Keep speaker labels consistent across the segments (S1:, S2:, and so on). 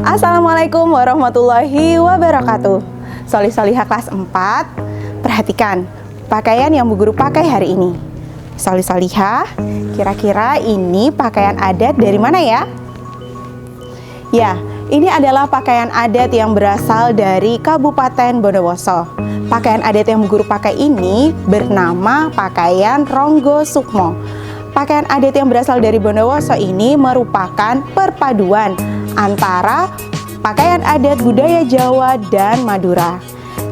S1: Assalamualaikum warahmatullahi wabarakatuh. Solih-solihah kelas 4, perhatikan pakaian yang Bu Guru pakai hari ini. Solih-solihah, kira-kira ini pakaian adat dari mana ya? Ya, ini adalah pakaian adat yang berasal dari Kabupaten Bondowoso. Pakaian adat yang Bu Guru pakai ini bernama pakaian Ronggo Sukmo. Pakaian adat yang berasal dari Bondowoso ini merupakan perpaduan antara pakaian adat budaya Jawa dan Madura.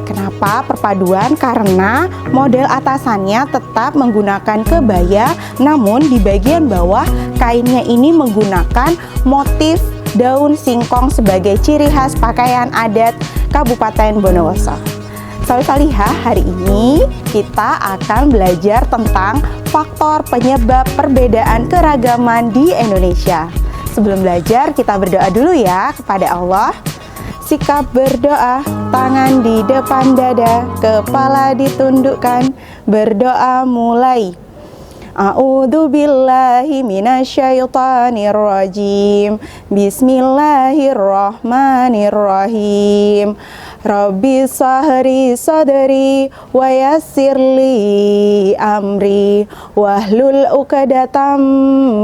S1: Kenapa perpaduan? Karena model atasannya tetap menggunakan kebaya, namun di bagian bawah kainnya ini menggunakan motif daun singkong sebagai ciri khas pakaian adat Kabupaten Bondowoso. Solih-solihah, hari ini kita akan belajar tentang faktor penyebab perbedaan keragaman di Indonesia. Sebelum belajar, kita berdoa dulu ya kepada Allah. Sikap berdoa, tangan di depan dada, kepala ditundukkan, berdoa mulai. A'udzubillahi minasyaitonirrajim. Bismillahirrahmanirrahim. Rabbi sahri sadri wa yassirli amri wahlul uqdatam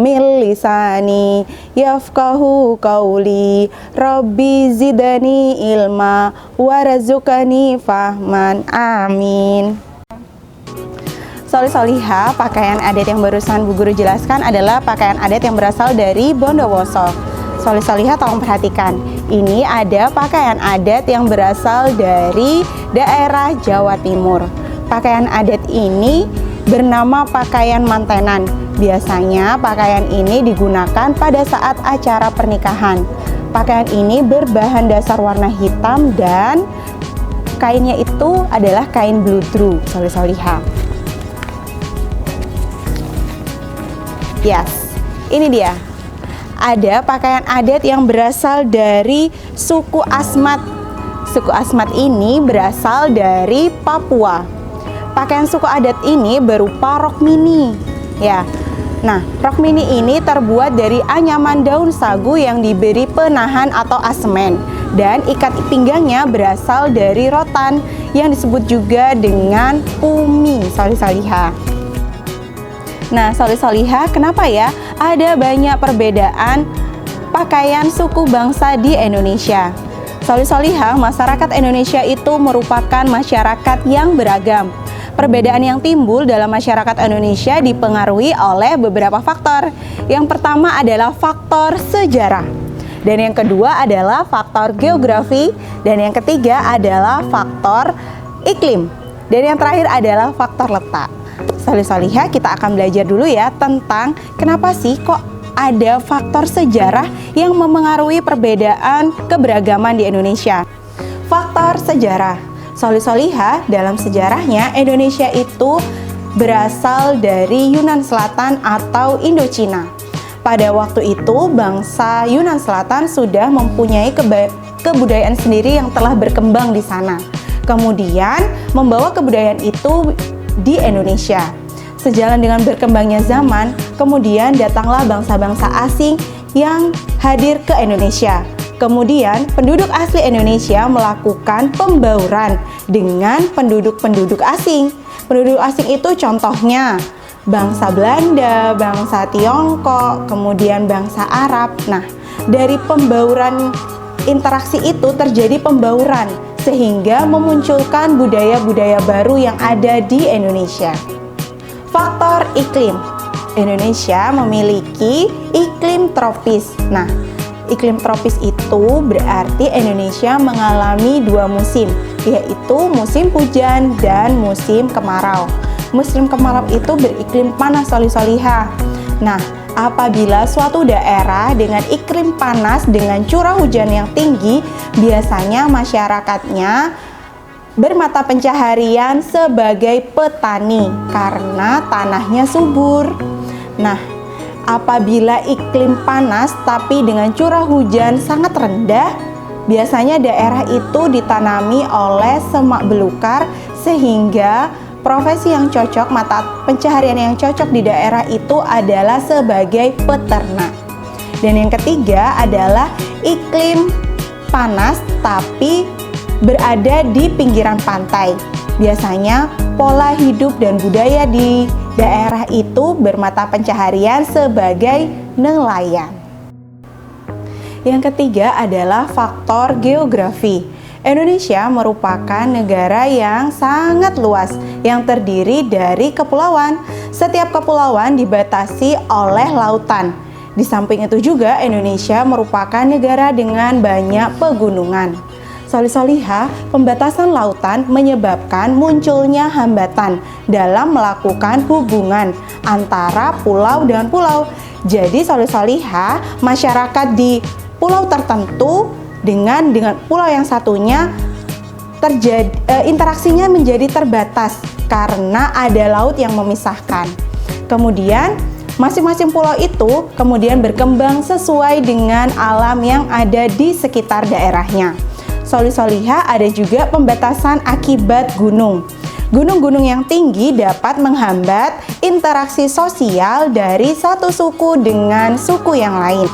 S1: min lisani yafqahu qawli. Rabbi zidani ilma warzuqni fahman. Amin. Solih-solihah, pakaian adat yang barusan Bu Guru jelaskan adalah pakaian adat yang berasal dari Bondowoso. Solih-solihah, tolong perhatikan. Ini ada pakaian adat yang berasal dari daerah Jawa Timur. Pakaian adat ini bernama pakaian mantenan. Biasanya pakaian ini digunakan pada saat acara pernikahan. Pakaian ini berbahan dasar warna hitam dan kainnya itu adalah kain bludru. Solih-solihah. Yes, ini dia. Ada pakaian adat yang berasal dari suku Asmat. Suku Asmat ini berasal dari Papua. Pakaian suku adat ini berupa rok mini. Ya. Nah, rok mini ini terbuat dari anyaman daun sagu yang diberi penahan atau asemen, dan ikat pinggangnya berasal dari rotan yang disebut juga dengan pumi. Solih-solihah. Nah, solih-solihah, kenapa ya ada banyak perbedaan pakaian suku bangsa di Indonesia? Solih-solihah, masyarakat Indonesia itu merupakan masyarakat yang beragam. Perbedaan yang timbul dalam masyarakat Indonesia dipengaruhi oleh beberapa faktor. Yang pertama adalah faktor sejarah, dan yang kedua adalah faktor geografi, dan yang ketiga adalah faktor iklim, dan yang terakhir adalah faktor letak. Solih-solihah, kita akan belajar dulu ya tentang kenapa sih kok ada faktor sejarah yang memengaruhi perbedaan keberagaman di Indonesia. Faktor sejarah. Solih-solihah, dalam sejarahnya Indonesia itu berasal dari Yunan Selatan atau Indochina. Pada waktu itu bangsa Yunan Selatan sudah mempunyai kebudayaan sendiri yang telah berkembang di sana. Kemudian membawa kebudayaan itu di Indonesia. Sejalan dengan berkembangnya zaman, kemudian datanglah bangsa-bangsa asing yang hadir ke Indonesia. Kemudian penduduk asli Indonesia melakukan pembauran dengan penduduk-penduduk asing. Penduduk asing itu contohnya bangsa Belanda, bangsa Tiongkok, kemudian bangsa Arab. Nah, dari pembauran interaksi itu terjadi pembauran sehingga memunculkan budaya-budaya baru yang ada di Indonesia. Faktor iklim. Indonesia memiliki iklim tropis. Nah, iklim tropis itu berarti Indonesia mengalami dua musim, yaitu musim hujan dan musim kemarau. Musim kemarau itu beriklim panas. Solih-solihah. Nah, apabila suatu daerah dengan iklim panas dengan curah hujan yang tinggi, biasanya masyarakatnya bermata pencaharian sebagai petani karena tanahnya subur. Nah, apabila iklim panas tapi dengan curah hujan sangat rendah, biasanya daerah itu ditanami oleh semak belukar sehingga profesi yang cocok, mata pencaharian yang cocok di daerah itu adalah sebagai peternak. Dan yang ketiga adalah iklim panas tapi berada di pinggiran pantai. Biasanya pola hidup dan budaya di daerah itu bermata pencaharian sebagai nelayan. Yang ketiga adalah faktor geografi. Indonesia merupakan negara yang sangat luas yang terdiri dari kepulauan. Setiap kepulauan dibatasi oleh lautan. Di samping itu juga Indonesia merupakan negara dengan banyak pegunungan. Solih-solihah, pembatasan lautan menyebabkan munculnya hambatan dalam melakukan hubungan antara pulau dengan pulau. Jadi solih-solihah, masyarakat di pulau tertentu dengan pulau yang satunya interaksinya menjadi terbatas karena ada laut yang memisahkan. Kemudian masing-masing pulau itu kemudian berkembang sesuai dengan alam yang ada di sekitar daerahnya. Solih-solihah, ada juga pembatasan akibat gunung. Gunung-gunung yang tinggi dapat menghambat interaksi sosial dari satu suku dengan suku yang lain.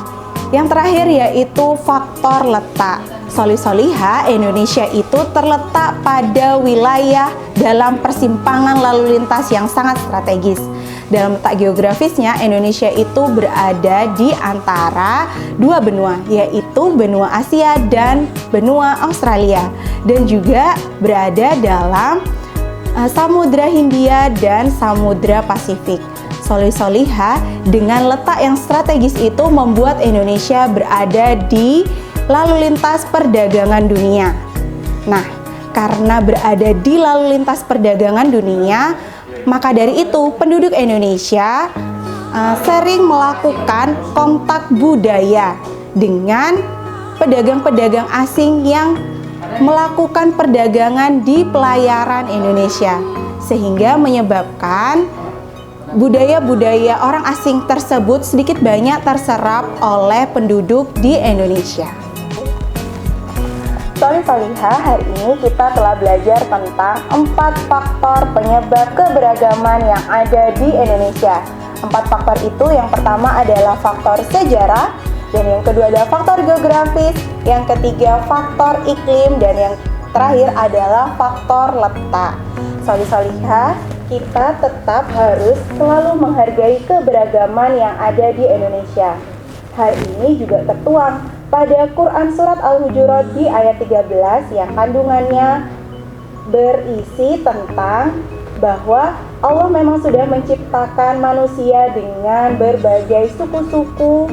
S1: Yang terakhir yaitu faktor letak. Solih-solihah, Indonesia itu terletak pada wilayah dalam persimpangan lalu lintas yang sangat strategis. Dalam letak geografisnya, Indonesia itu berada di antara dua benua, yaitu benua Asia dan benua Australia, dan juga berada dalam Samudra Hindia dan Samudra Pasifik. Solih-solihah, dengan letak yang strategis itu membuat Indonesia berada di lalu lintas perdagangan dunia. Nah, karena berada di lalu lintas perdagangan dunia, maka dari itu penduduk Indonesia sering melakukan kontak budaya dengan pedagang-pedagang asing yang melakukan perdagangan di pelayaran Indonesia, sehingga menyebabkan budaya-budaya orang asing tersebut sedikit banyak terserap oleh penduduk di Indonesia. Solih-solihah, hari ini kita telah belajar tentang 4 faktor penyebab keberagaman yang ada di Indonesia. 4 faktor itu, yang pertama adalah faktor sejarah, dan yang kedua adalah faktor geografis, yang ketiga faktor iklim, dan yang terakhir adalah faktor letak. Solih-solihah, kita tetap harus selalu menghargai keberagaman yang ada di Indonesia. Hal ini juga tertuang pada Quran Surat Al-Hujurat di ayat 13 yang kandungannya berisi tentang bahwa Allah memang sudah menciptakan manusia dengan berbagai suku-suku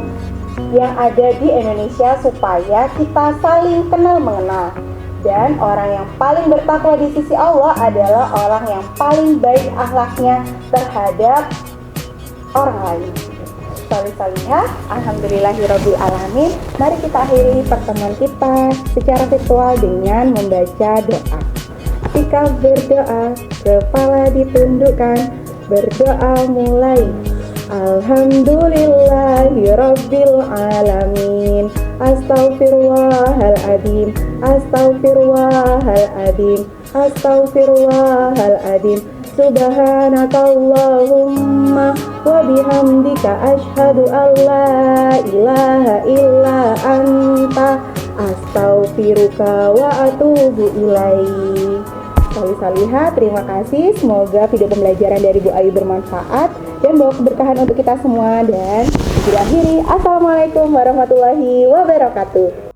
S1: yang ada di Indonesia supaya kita saling kenal mengenal. Dan orang yang paling bertakwa di sisi Allah adalah orang yang paling baik akhlaknya terhadap orang lain. Solih-solihah, alhamdulillahirabbil alamin. Mari kita akhiri pertemuan kita secara virtual dengan membaca doa. Jika berdoa, kepala ditundukkan, berdoa mulai. Alhamdulillahirabbil alamin. Astaghfirullahaladzim, astaghfirullahaladzim, astaghfirullahaladzim. Subhanakallahumma wa bihamdika asyhadu an la ilaha illa anta astaghfiruka wa atubu ilaik. Solih-solihah, terima kasih. Semoga video pembelajaran dari Bu Ayu bermanfaat dan bawa keberkahan untuk kita semua. Dan diakhiri, assalamualaikum warahmatullahi wabarakatuh.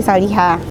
S1: Salihah.